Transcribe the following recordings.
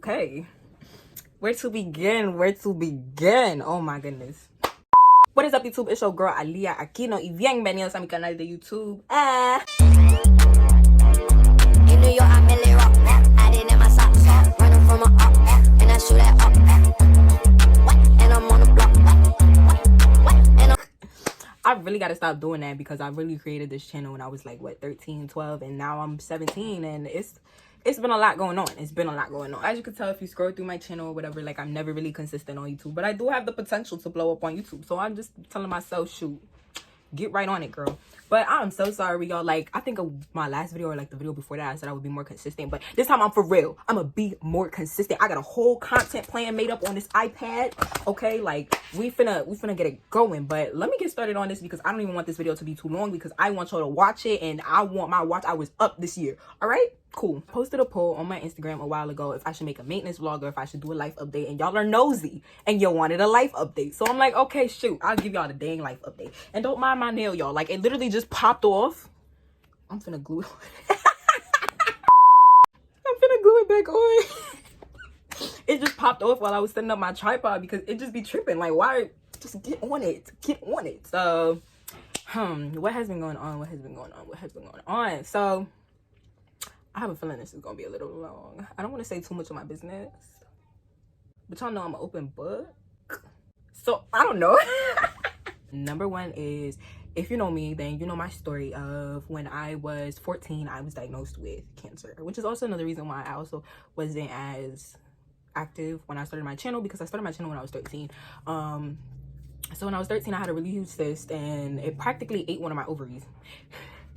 Okay, where to begin? Oh my goodness. What is up, YouTube? It's your girl Alia Aquino y bienvenidos a mi canal de YouTube. In New York, I melly rock. I didn't in my socks. Running from a up. And I shoot that up. And I'm on the block. And I really gotta stop doing that because I really created this channel when I was like, what, 13, 12, and now I'm 17, and it's been a lot going on. As you can tell if you scroll through my channel or whatever, like, I'm never really consistent on YouTube, but I do have the potential to blow up on YouTube. So I'm just telling myself, shoot, get right on it, girl. But I'm so sorry, y'all. Like, I think of my last video or like the video before that, I said I would be more consistent, but this time I'm for real. I'm gonna be more consistent. I got a whole content plan made up on this iPad. Okay, like we finna get it going. But let me get started on this because I don't even want this video to be too long because I want y'all to watch it, and I want my watch hours up this year. All right, cool. Posted a poll on my Instagram a while ago if I should make a maintenance vlog or if I should do a life update, and y'all are nosy and you wanted a life update. So I'm like, okay, shoot, I'll give y'all the dang life update. And don't mind my nail, y'all. Like, it literally just popped off. I'm finna glue it on. I'm finna glue it back on. It just popped off while I was setting up my tripod because it just be tripping. Like, why? Just get on it. So what has been going on? So I have a feeling this is gonna be a little long. I don't want to say too much of my business, but y'all know I'm an open book, so I don't know. Number one is, if you know me, then you know my story of when I was 14, I was diagnosed with cancer, which is also another reason why I also wasn't as active when I started my channel, because I started my channel when I was 13. So when I was 13, I had a really huge cyst, and it practically ate one of my ovaries.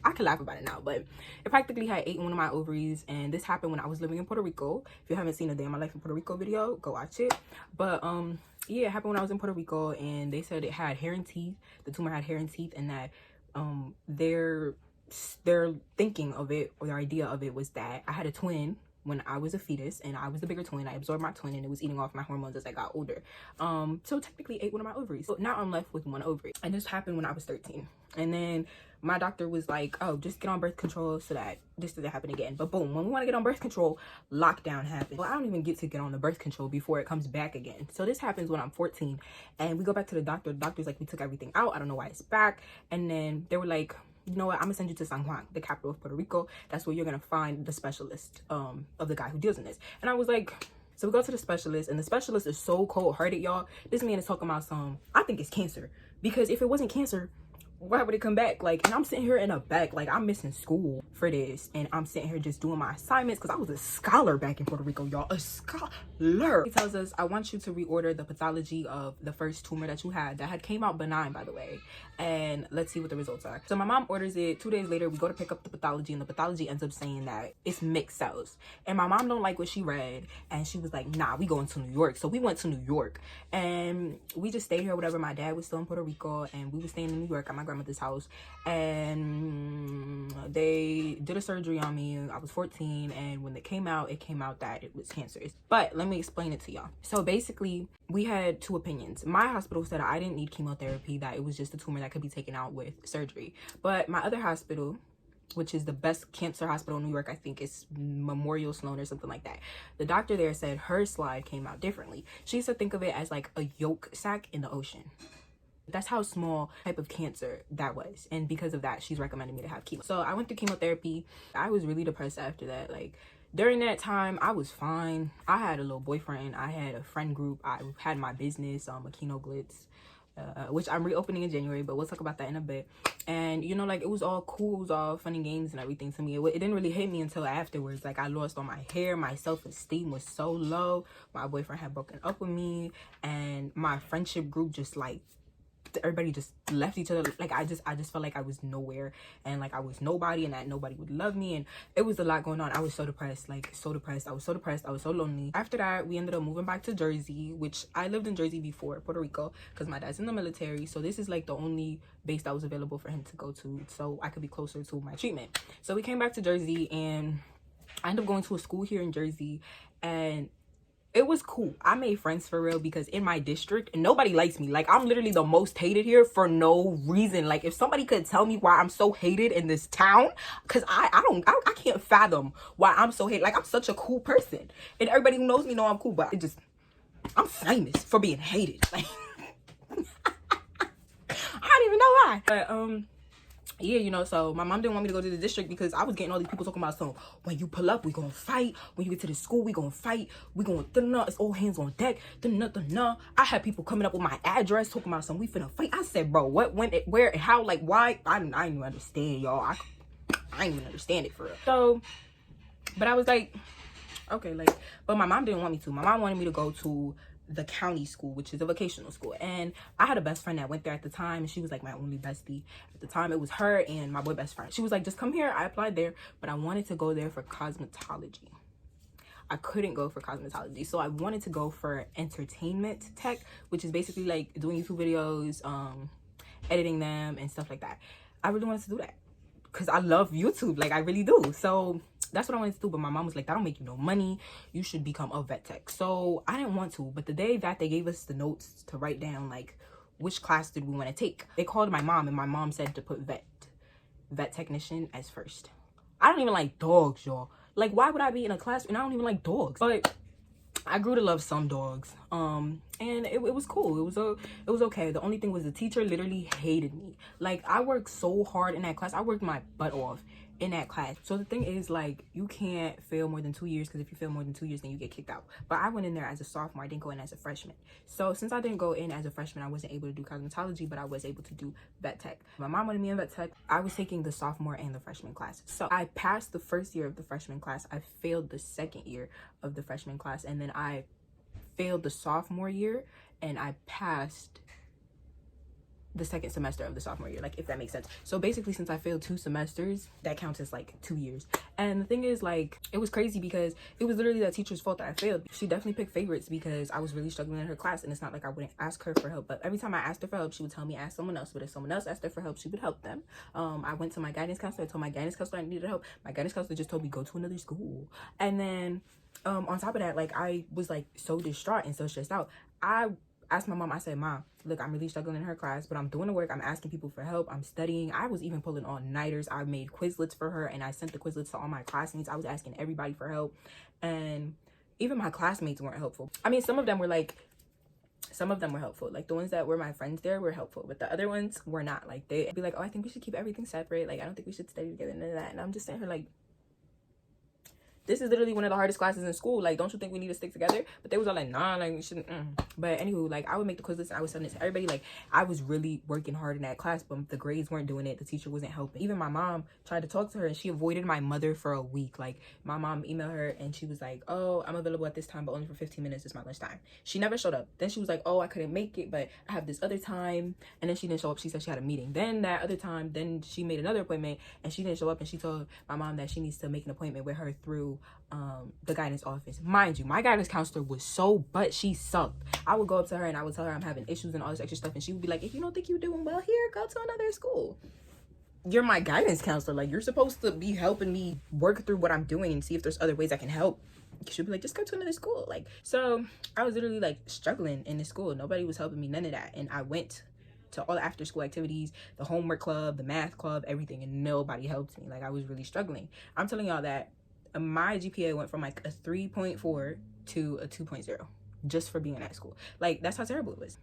I can laugh about it now, but it practically had ate one of my ovaries, and this happened when I was living in Puerto Rico. If you haven't seen a Day in My Life in Puerto Rico video, go watch it. But yeah, it happened when I was in Puerto Rico, and they said it had hair and teeth. The tumor had hair and teeth, and that their thinking of it, or their idea of it, was that I had a twin when I was a fetus, and I was the bigger twin. I absorbed my twin, and it was eating off my hormones as I got older. So technically ate one of my ovaries. So now I'm left with one ovary, and this happened when I was 13. And then my doctor was like, oh, just get on birth control so that this doesn't happen again. But boom, when we want to get on birth control, lockdown happened. Well, I don't even get to get on the birth control before it comes back again. So this happens when I'm 14, and we go back to the doctor. The doctor's like, we took everything out. I don't know why it's back. And then they were like, you know what, I'm gonna send you to San Juan, the capital of Puerto Rico. That's where you're gonna find the specialist of the guy who deals in this. And I was like, so we go to the specialist, and the specialist is so cold-hearted, y'all. This man is talking about I think it's cancer, because if it wasn't cancer, why would it come back? Like, and I'm sitting here in the back, like, I'm missing school for this, and I'm sitting here just doing my assignments because I was a scholar back in Puerto Rico, y'all. A scholar. He tells us, I want you to reorder the pathology of the first tumor that you had, that had came out benign, by the way, and let's see what the results are. So my mom orders it. 2 days later, we go to pick up the pathology, and the pathology ends up saying that it's mixed cells. And my mom don't like what she read, and she was like, nah, we going to New York. So we went to New York, and we just stayed here, whatever. My dad was still in Puerto Rico, and we were staying in New York at my grandmother's house, and they did a surgery on me. I was 14, and when it came out that it was cancerous. But let me explain it to y'all. So basically, we had two opinions. My hospital said I didn't need chemotherapy, that it was just a tumor that could be taken out with surgery. But my other hospital, which is the best cancer hospital in New York, I think it's Memorial Sloan or something like that, the doctor there said her slide came out differently. She used to think of it as like a yolk sac in the ocean. That's how small type of cancer that was, and because of that, she's recommending me to have chemo. So I went through chemotherapy. I was really depressed after that. Like, during that time, I was fine. I had a little boyfriend. I had a friend group. I had my business, Aquino Glitz, which I'm reopening in January, but we'll talk about that in a bit. And, you know, like, it was all cool. It was all fun and games and everything to me. It didn't really hit me until afterwards. Like, I lost all my hair. My self-esteem was so low. My boyfriend had broken up with me, and my friendship group just, like, everybody just left each other. Like, I just felt like I was nowhere, and like I was nobody, and that nobody would love me, and it was a lot going on. I was so depressed, like so depressed. I was so depressed. I was so lonely. After that, we ended up moving back to Jersey, which I lived in Jersey before Puerto Rico because my dad's in the military. So this is like the only base that was available for him to go to, so I could be closer to my treatment. So we came back to Jersey, and I ended up going to a school here in Jersey, and it was cool. I made friends for real because in my district, nobody likes me. Like, I'm literally the most hated here for no reason. Like, if somebody could tell me why I'm so hated in this town, because I can't fathom why I'm so hated. Like, I'm such a cool person. And everybody who knows me know I'm cool, but I'm famous for being hated. Like, I don't even know why. But, yeah, you know, so my mom didn't want me to go to the district because I was getting all these people talking about, so when you pull up, we gonna fight. When you get to the school, we gonna fight. We gonna, it's all hands on deck. I had people coming up with my address talking about, we finna fight. I said, bro, what, when, where, how, like, why? I didn't even understand, y'all. I didn't even understand it for real. So, but I was like, okay, like, but my mom didn't want me to. My mom wanted me to go to the county school, which is a vocational school, and I had a best friend that went there at the time, and she was like my only bestie at the time. It was her and my boy best friend. She was like, just come here. I applied there, but I wanted to go there for cosmetology. I couldn't go for cosmetology, so I wanted to go for entertainment tech, which is basically like doing YouTube videos, editing them and stuff like that. I really wanted to do that because I love YouTube, like I really do. So that's what I wanted to do, but my mom was like, that don't make you no money. You should become a vet tech. So I didn't want to, but the day that they gave us the notes to write down, like, which class did we want to take, they called my mom, and my mom said to put vet technician as first. I don't even like dogs, y'all. Like, why would I be in a class and I don't even like dogs? But I grew to love some dogs, and it was cool. It was okay. The only thing was the teacher literally hated me. Like, I worked so hard in that class. I worked my butt off in that class. So the thing is, like, you can't fail more than 2 years, because if you fail more than 2 years, then you get kicked out. But I went in there as a sophomore. I didn't go in as a freshman. So since I didn't go in as a freshman, I wasn't able to do cosmetology, but I was able to do vet tech. My mom wanted me in vet tech. I was taking the sophomore and the freshman class. So I passed the first year of the freshman class. I failed the second year of the freshman class, and then I failed the sophomore year, and I passed the second semester of the sophomore year, like, if that makes sense. So basically, since I failed 2 semesters, that counts as like 2 years. And the thing is, like, it was crazy because it was literally that teacher's fault that I failed. She definitely picked favorites because I was really struggling in her class, and it's not like I wouldn't ask her for help, but every time I asked her for help, she would tell me ask someone else. But if someone else asked her for help, she would help them. I went to my guidance counselor. I told my guidance counselor I needed help. My guidance counselor just told me go to another school. And then on top of that, like, I was like so distraught and so stressed out. I asked my mom, I said, Mom, look, I'm really struggling in her class, but I'm doing the work. I'm asking people for help. I'm studying. I was even pulling all-nighters. I made Quizlets for her, and I sent the Quizlets to all my classmates. I was asking everybody for help, and even my classmates weren't helpful. I mean, some of them were helpful. Like, the ones that were my friends there were helpful, but the other ones were not. Like, they'd be like, oh, I think we should keep everything separate. Like, I don't think we should study together, and that. And I'm just saying her, like, this is literally one of the hardest classes in school. Like, don't you think we need to stick together? But they was all like, nah, like, we shouldn't. But anywho, like, I would make the Quizlets, and I was sending it to everybody. Like, I was really working hard in that class, but the grades weren't doing it. The teacher wasn't helping. Even my mom tried to talk to her, and she avoided my mother for a week. Like, my mom emailed her, and she was like, oh, I'm available at this time, but only for 15 minutes. It's my lunchtime. She never showed up. Then she was like, oh, I couldn't make it, but I have this other time. And then she didn't show up. She said she had a meeting. Then that other time, then she made another appointment, and she didn't show up, and she told my mom that she needs to make an appointment with her through the guidance office. Mind you, my guidance counselor was but she sucked. I would go up to her and I would tell her I'm having issues and all this extra stuff, and she would be like, if you don't think you're doing well here, go to another school. You're my guidance counselor. Like, you're supposed to be helping me work through what I'm doing and see if there's other ways I can help. She'd be like, just go to another school. Like, so I was literally like struggling in this school. Nobody was helping me, none of that. And I went to all the after school activities, the homework club, the math club, everything, and nobody helped me. Like, I was really struggling. I'm telling y'all that my GPA went from like a 3.4 to a 2.0 just for being in that school. Like, that's how terrible it was,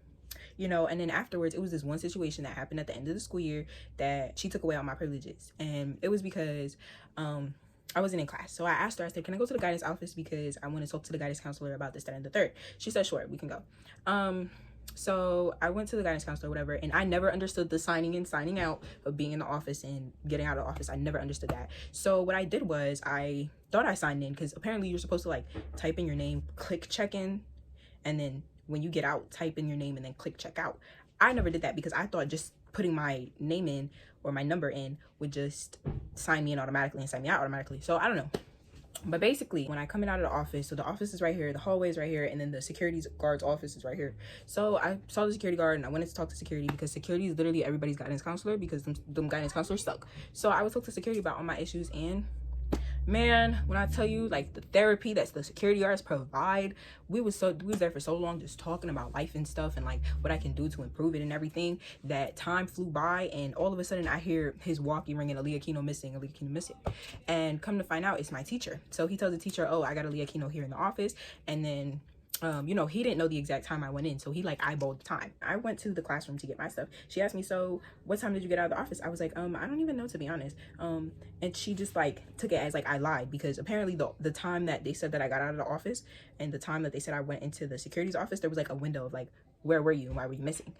you know. And then afterwards, it was this one situation that happened at the end of the school year that she took away all my privileges, and it was because I wasn't in class. So I asked her, I said, can I go to the guidance office because I want to talk to the guidance counselor about this, that, and the third. She said, sure, we can go. So I went to the guidance counselor, whatever, and I never understood the signing in, signing out of being in the office and getting out of the office. I never understood that. So what I did was I thought I signed in, because apparently you're supposed to like type in your name, click check in, and then when you get out, type in your name and then click check out. I never did that because I thought just putting my name in or my number in would just sign me in automatically and sign me out automatically. So I don't know. But basically, when I come in out of the office, so the office is right here, the hallway is right here, and then the security guard's office is right here. So I saw the security guard and I wanted to talk to security because security is literally everybody's guidance counselor, because them guidance counselors suck. So I would talk to security about all my issues, and Man, when I tell you, like, the therapy that's the security guards provide, we was there for so long just talking about life and stuff and like what I can do to improve it and everything, that time flew by, and all of a sudden I hear his walkie ringing, Aaliyah Kino missing, Aaliyah Kino missing. And come to find out, it's my teacher. So he tells the teacher, oh, I got Aaliyah Kino here in the office. And then you know, he didn't know the exact time I went in, so he like eyeballed the time. I went to the classroom to get my stuff. She asked me, so what time did you get out of the office? I was like, I don't even know, to be honest. And she just like took it as like I lied, because apparently the time that they said that I got out of the office and the time that they said I went into the security's office, there was like a window of like, where were you and why were you missing?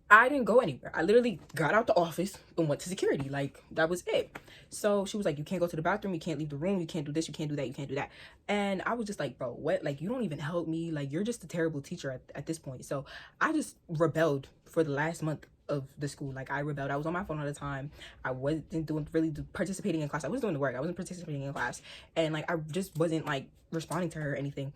I didn't go anywhere. I literally got out the office and went to security. Like, that was it. So she was like, you can't go to the bathroom, you can't leave the room, you can't do this, you can't do that, you can't do that. And I was just like, bro, what? Like, you don't even help me. Like, you're just a terrible teacher at this point. So I just rebelled for the last month of the school. Like, I rebelled. I was on my phone all the time. I wasn't participating in class. I was doing the work. I wasn't participating in class. And like, I just wasn't like responding to her or anything.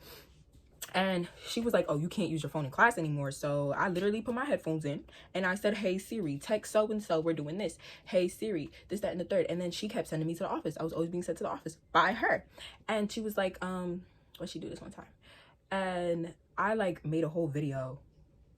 And she was like, oh, you can't use your phone in class anymore. So I literally put my headphones in and I said, hey Siri, text so and so, we're doing this. Hey Siri, this, that, and the third. And then she kept sending me to the office. I was always being sent to the office by her. And she was like, what she do this one time? And I like made a whole video,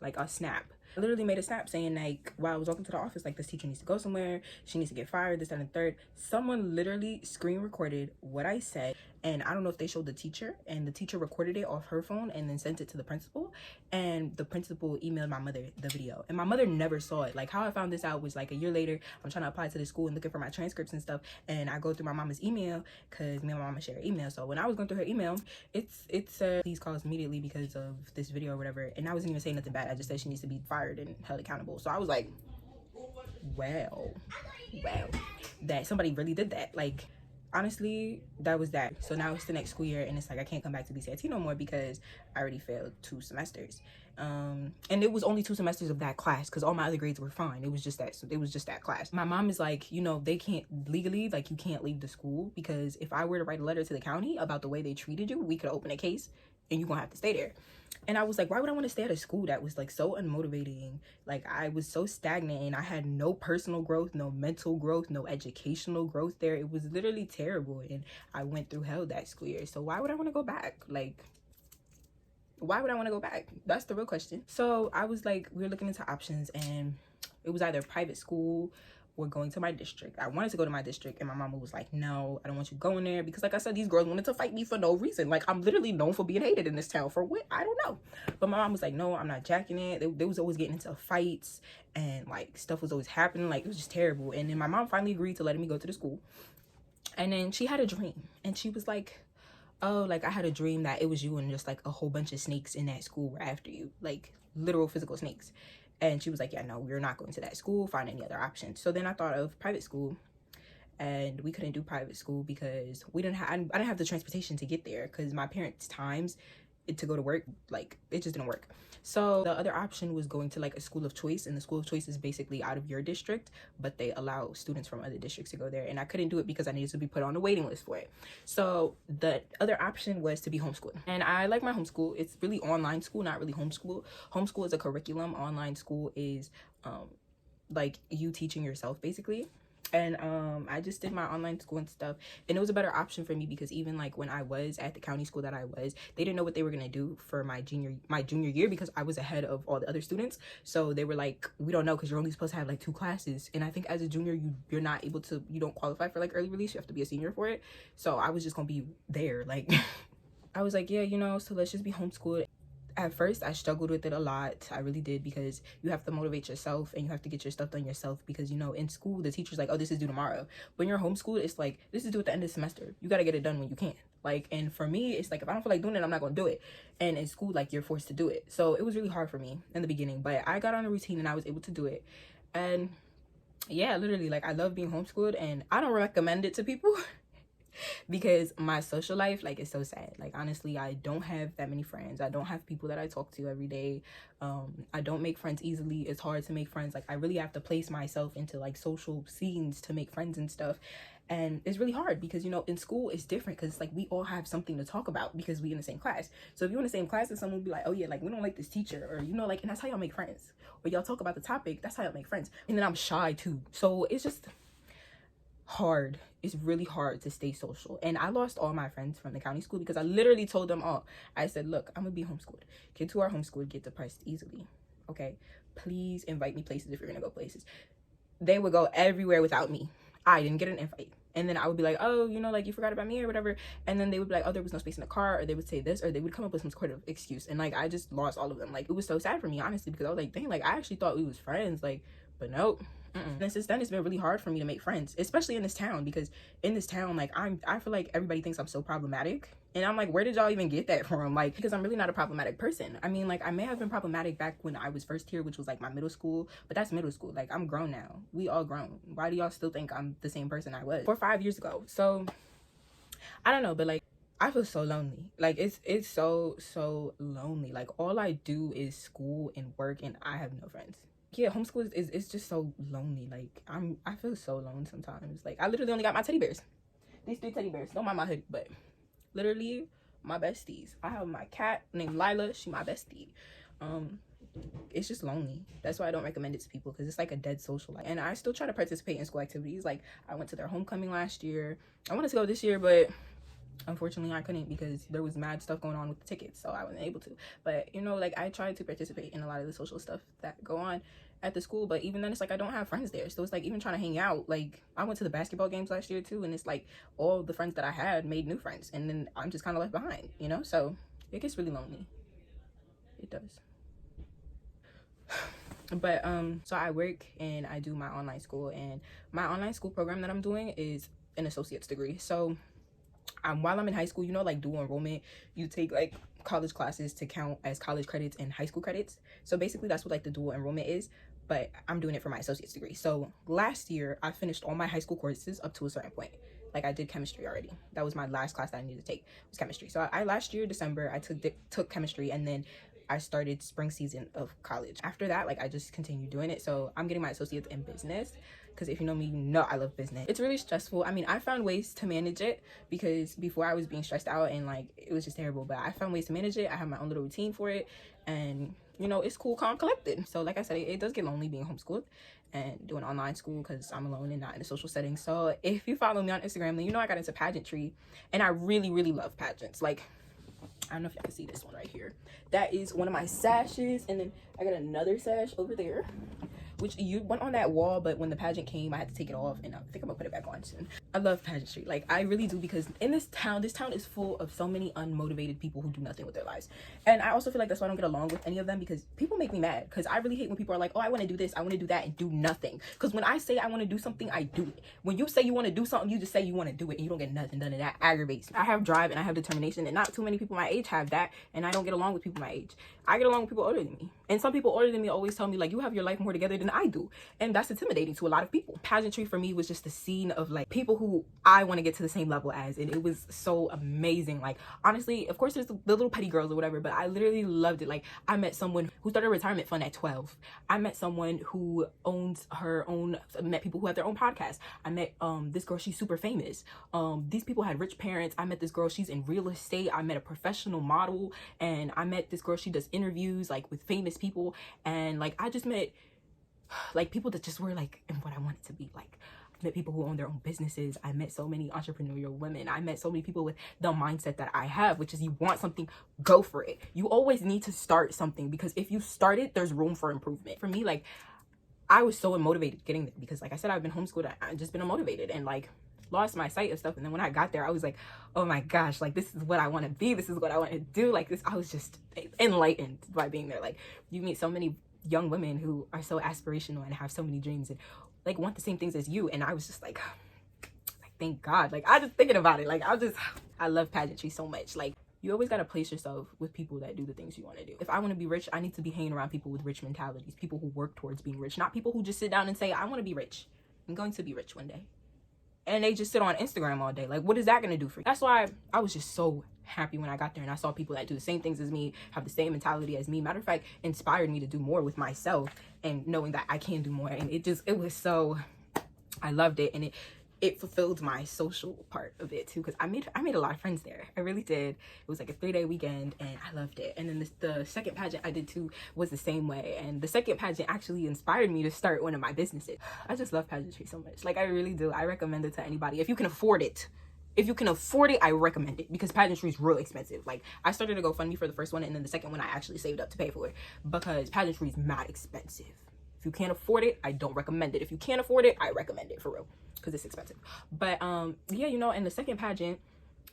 like a snap. I literally made a snap saying like, while I was walking to the office, like, this teacher needs to go somewhere, she needs to get fired, this, that, and the third. Someone literally screen recorded what I said, and I don't know if they showed the teacher, and the teacher recorded it off her phone and then sent it to the principal, and the principal emailed my mother the video, and my mother never saw it. Like, how I found this out was like a year later. I'm trying to apply to the school and looking for my transcripts and stuff, and I go through my mama's email, because me and my mama share an email. So when I was going through her email, it's please call us immediately because of this video or whatever. And I wasn't even saying nothing bad. I just said she needs to be fired and held accountable. So I was like, well, that somebody really did that. Like, honestly, that was that. So now it's the next school year, and it's like I can't come back to BCIT no more because I already failed 2 semesters. And it was only 2 semesters of that class, because all my other grades were fine. It was just that class. My mom is like, you know, they can't legally, like, you can't leave the school, because if I were to write a letter to the county about the way they treated you, we could open a case and you're gonna have to stay there. And I was like, why would I want to stay at a school that was like so unmotivating? Like, I was so stagnant and I had no personal growth, no mental growth, no educational growth there. It was literally terrible, and I went through hell that school year. So why would I want to go back? Like, why would I want to go back? That's the real question. So I was like, we were looking into options, and it was either private school or going to my district. I wanted to go to my district, and my mama was like, no, I don't want you going there, because like I said, these girls wanted to fight me for no reason. Like, I'm literally known for being hated in this town. For what? I don't know. But my mom was like, no, I'm not jacking it. They was always getting into fights, and like stuff was always happening. Like, it was just terrible. And then my mom finally agreed to letting me go to the school. And then she had a dream, and she was like, oh, like, I had a dream that it was you and just like a whole bunch of snakes in that school were after you, like literal physical snakes. And she was like, yeah, no, we're not going to that school, find any other options. So then I thought of private school, and we couldn't do private school because I didn't have the transportation to get there, because my parents' times to go to work, like, it just didn't work. So the other option was going to like a school of choice, and the school of choice is basically out of your district, but they allow students from other districts to go there, and I couldn't do it because I needed to be put on a waiting list for it. So the other option was to be homeschooled, and I like my homeschool. It's really online school, not really homeschool. Homeschool is a curriculum. Online school is like you teaching yourself basically. And I just did my online school and stuff, and it was a better option for me, because even like when I was at the county school that I was, they didn't know what they were gonna do for my junior year, because I was ahead of all the other students. So they were like, we don't know, because you're only supposed to have like 2 classes, and I think as a junior you're not able to, you don't qualify for like early release. You have to be a senior for it. So I was just gonna be there, like I was like, yeah, you know, so let's just be homeschooled. At first I struggled with it a lot. I really did, because you have to motivate yourself and you have to get your stuff done yourself, because you know, in school the teacher's like, oh, this is due tomorrow. When you're homeschooled, it's like, this is due at the end of the semester. You got to get it done when you can. Like, and for me, it's like, if I don't feel like doing it, I'm not gonna do it. And in school, like, you're forced to do it. So it was really hard for me in the beginning, but I got on a routine and I was able to do it. And yeah, literally, like, I love being homeschooled, and I don't recommend it to people because my social life, like, is so sad. Like, honestly, I don't have that many friends. I don't have people that I talk to every day. I don't make friends easily. It's hard to make friends. Like, I really have to place myself into like social scenes to make friends and stuff, and it's really hard because, you know, in school it's different, because like we all have something to talk about because we in the same class. So if you're in the same class and someone will be like, oh yeah, like, we don't like this teacher, or, you know, like, and that's how y'all make friends, or y'all talk about the topic, that's how y'all make friends. And then I'm shy too, so it's just, hard. It's really hard to stay social. And I lost all my friends from the county school because I literally told them all. I said, look, I'm gonna be homeschooled. Kids who are homeschooled get depressed easily. Okay, please invite me places if you're gonna go places. They would go everywhere without me. I didn't get an invite. And then I would be like, oh, you know, like, you forgot about me or whatever. And then they would be like, oh, there was no space in the car, or they would say this, or they would come up with some sort of excuse. And like, I just lost all of them. Like, it was so sad for me, honestly, because I was like, dang, like, I actually thought we was friends, like, but nope. And since then, it's been really hard for me to make friends, especially in this town, because in this town, like, I feel like everybody thinks I'm so problematic. And I'm like, where did y'all even get that from? Like, because I'm really not a problematic person. I mean, like, I may have been problematic back when I was first here, which was like my middle school, but that's middle school. Like, I'm grown now. We all grown. Why do y'all still think I'm the same person I was 4 or 5 years ago? So I don't know, but like, I feel so lonely. Like, it's so lonely. Like, all I do is school and work, and I have no friends. Yeah, homeschool is just so lonely. Like, I feel so alone sometimes. Like, I literally only got my teddy bears. These 3 teddy bears. Don't mind my hoodie, but literally my besties. I have my cat named Lila. She my bestie. It's just lonely. That's why I don't recommend it to people, because it's like a dead social life. And I still try to participate in school activities. Like, I went to their homecoming last year. I wanted to go this year, but unfortunately I couldn't because there was mad stuff going on with the tickets, so I wasn't able to. But you know, like, I tried to participate in a lot of the social stuff that go on at the school, but even then, it's like I don't have friends there. So it's like, even trying to hang out, like, I went to the basketball games last year too, and it's like all the friends that I had made new friends, and then I'm just kind of left behind, you know? So it gets really lonely. It does. But so I work and I do my online school, and my online school program that I'm doing is an associate's degree. So while I'm in high school, you know, like, dual enrollment, you take like college classes to count as college credits and high school credits. So basically that's what like the dual enrollment is, but I'm doing it for my associate's degree. So last year I finished all my high school courses up to a certain point. Like, I did chemistry already. That was my last class that I needed to take, was chemistry. So I last year December I took chemistry, and then I started spring season of college. After that, like, I just continued doing it. So I'm getting my associates in business, because if you know me, you know I love business. It's really stressful. I mean, I found ways to manage it, because before I was being stressed out and like, it was just terrible, but I found ways to manage it. I have my own little routine for it, and you know, it's cool, calm, collected. So like I said, it does get lonely being homeschooled and doing online school, because I'm alone and not in a social setting. So if you follow me on Instagram, then you know I got into pageantry, and I really love pageants. Like, I don't know if y'all can see this one right here. That is one of my sashes, and then I got another sash over there, which you went on that wall, but when the pageant came, I had to take it off, and I think I'm gonna put it back on soon. I love pageantry. Like, I really do, because in this town is full of so many unmotivated people who do nothing with their lives. And I also feel like that's why I don't get along with any of them, because people make me mad. Because I really hate when people are like, oh, I want to do this, I want to do that, and do nothing. Because when I say I want to do something, I do it. When you say you want to do something, you just say you want to do it, and you don't get nothing done, and that aggravates me. I have drive and I have determination, and not too many people my age have that, and I don't get along with people my age. I get along with people older than me. And some people older than me always tell me, like, you have your life more together than I do. And that's intimidating to a lot of people. Pageantry for me was just the scene of like people who I want to get to the same level as, and it was so amazing. Like, honestly, of course there's the little petty girls or whatever, but I literally loved it. Like, I met someone who started a retirement fund at 12. I met someone who owns her own, met people who have their own podcast. I met this girl, she's super famous. These people had rich parents. I met this girl, she's in real estate. I met a professional model, and I met this girl, she does interviews like with famous people. And like, I just met like people that just were like in what I wanted to be. Like, I met people who own their own businesses. I met so many entrepreneurial women. I met so many people with the mindset that I have, which is, you want something, go for it. You always need to start something, because if you start it, there's room for improvement. For me, like, I was so unmotivated getting there, because like I said, I've been homeschooled. I've just been unmotivated and like lost my sight of stuff. And then when I got there, I was like, oh my gosh, like, this is what I want to be. This is what I want to do. Like, this, I was just enlightened by being there. Like, you meet so many young women who are so aspirational and have so many dreams and like want the same things as you. And I was just like thank God. Like, I just thinking about it, like, I love pageantry so much. Like, you always got to place yourself with people that do the things you want to do. If I want to be rich, I need to be hanging around people with rich mentalities, people who work towards being rich, not people who just sit down and say, I want to be rich. I'm going to be rich one day. And they just sit on Instagram all day. Like, what is that going to do for you? That's why I was just so happy when I got there and I saw people that do the same things as me, have the same mentality as me. Matter of fact, inspired me to do more with myself and knowing that I can do more. And it was so, I loved it. And it fulfilled my social part of it too, because I made a lot of friends there. I really did. It was like a 3-day weekend and I loved it. And then the second pageant I did too was the same way, and the second pageant actually inspired me to start one of my businesses. I just love pageantry so much. Like, I really do. I recommend it to anybody if you can afford it. If you can afford it, I recommend it, because pageantry is real expensive. Like, I started a GoFundMe for the first one, and then the second one I actually saved up to pay for it, because pageantry is mad expensive. If you can't afford it, I don't recommend it. If you can't afford it, I recommend it, for real, because it's expensive. But yeah, you know, in the second pageant,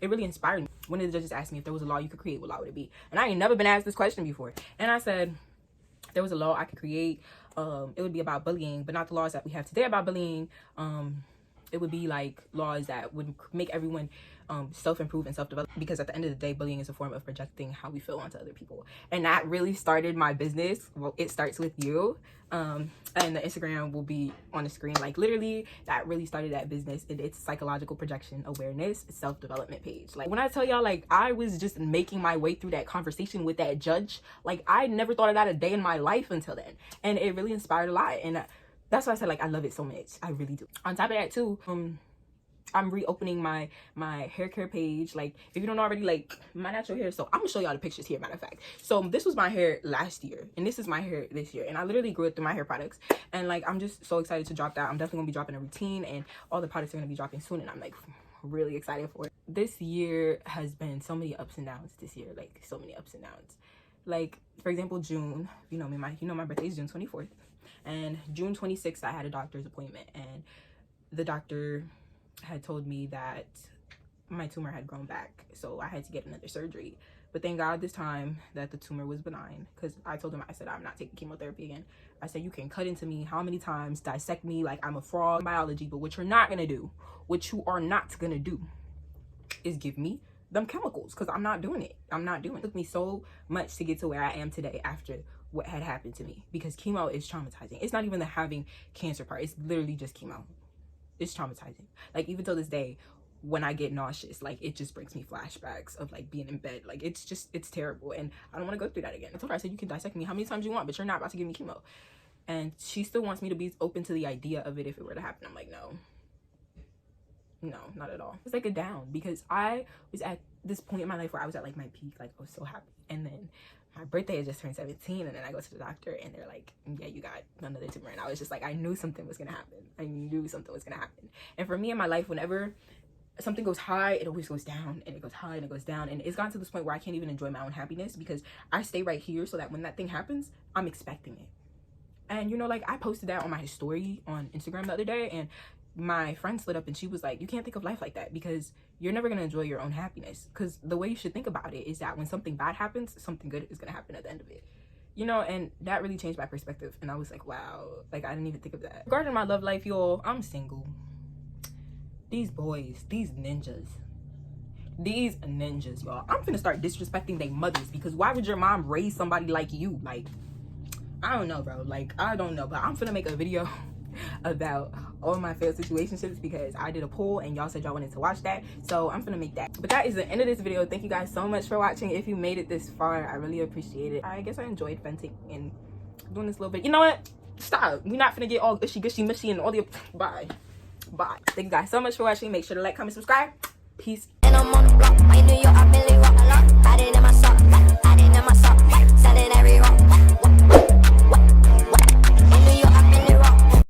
it really inspired me. One of the judges asked me if there was a law you could create, what law would it be? And I ain't never been asked this question before. And I said, if there was a law I could create, it would be about bullying, but not the laws that we have today about bullying. It would be like laws that would make everyone self-improve and self-develop, because at the end of the day, bullying is a form of projecting how we feel onto other people. And that really started my business. Well, it starts with you. And the Instagram will be on the screen. Like, literally, that really started that business. It's psychological projection awareness self-development page. Like, when I tell y'all, like, I was just making my way through that conversation with that judge. Like, I never thought of that a day in my life until then, and it really inspired a lot. And that's why I said, like, I love it so much. I really do. On top of that too, I'm reopening my hair care page. Like, if you don't already, like, my natural hair. So I'm gonna show y'all the pictures here, matter of fact. So this was my hair last year, and this is my hair this year, and I literally grew it through my hair products. And like, I'm just so excited to drop that. I'm definitely gonna be dropping a routine, and all the products are gonna be dropping soon, and I'm like really excited for it. This year has been so many ups and downs this year, like so many ups and downs. Like, for example, June, you know me, my birthday is June 24th, and June 26th I had a doctor's appointment, and the doctor had told me that my tumor had grown back, so I had to get another surgery. But thank God this time that the tumor was benign, because I told him, I said, I'm not taking chemotherapy again. I said, you can cut into me how many times, dissect me like I'm a fraud in biology, but what you're not gonna do, is give me them chemicals, because I'm not doing it. It took me so much to get to where I am today after what had happened to me, because chemo is traumatizing. It's not even the having cancer part, it's literally just chemo. It's traumatizing. Like, even till this day, when I get nauseous, like, it just brings me flashbacks of like being in bed. Like, it's terrible, and I don't want to go through that again. I told her, I said, you can dissect me how many times you want, but you're not about to give me chemo. And she still wants me to be open to the idea of it if it were to happen. I'm like, no, not at all. It's like a down, because I was at this point in my life where I was at like my peak. Like, I was so happy, and then my birthday had just turned 17, and then I go to the doctor and they're like, yeah, you got another tumor. And I was just like, I knew something was gonna happen. And for me in my life, whenever something goes high, it always goes down, and it goes high and it goes down, and it's gotten to this point where I can't even enjoy my own happiness, because I stay right here so that when that thing happens, I'm expecting it. And you know, like, I posted that on my story on Instagram the other day, and my friend slid up and she was like, you can't think of life like that, because you're never gonna enjoy your own happiness. Because the way you should think about it is that when something bad happens, something good is gonna happen at the end of it, you know. And that really changed my perspective, and I was like, wow, like, I didn't even think of that. Regarding my love life, y'all, I'm single. These boys, these ninjas, y'all, I'm finna start disrespecting their mothers, because why would your mom raise somebody like you? Like, I don't know, bro. Like, I don't know, but I'm finna make a video about all my failed situationships, because I did a poll and y'all said y'all wanted to watch that, so I'm gonna make that. But that is the end of this video. Thank you guys so much for watching. If you made it this far, I really appreciate it. I guess I enjoyed venting and doing this little bit. You know what, stop, we're not gonna get all gushy mushy and all the bye. Thank you guys so much for watching. Make sure to like, comment, subscribe. Peace. And I'm on the block, I knew you, I really rock a lot. I did in my sock, I did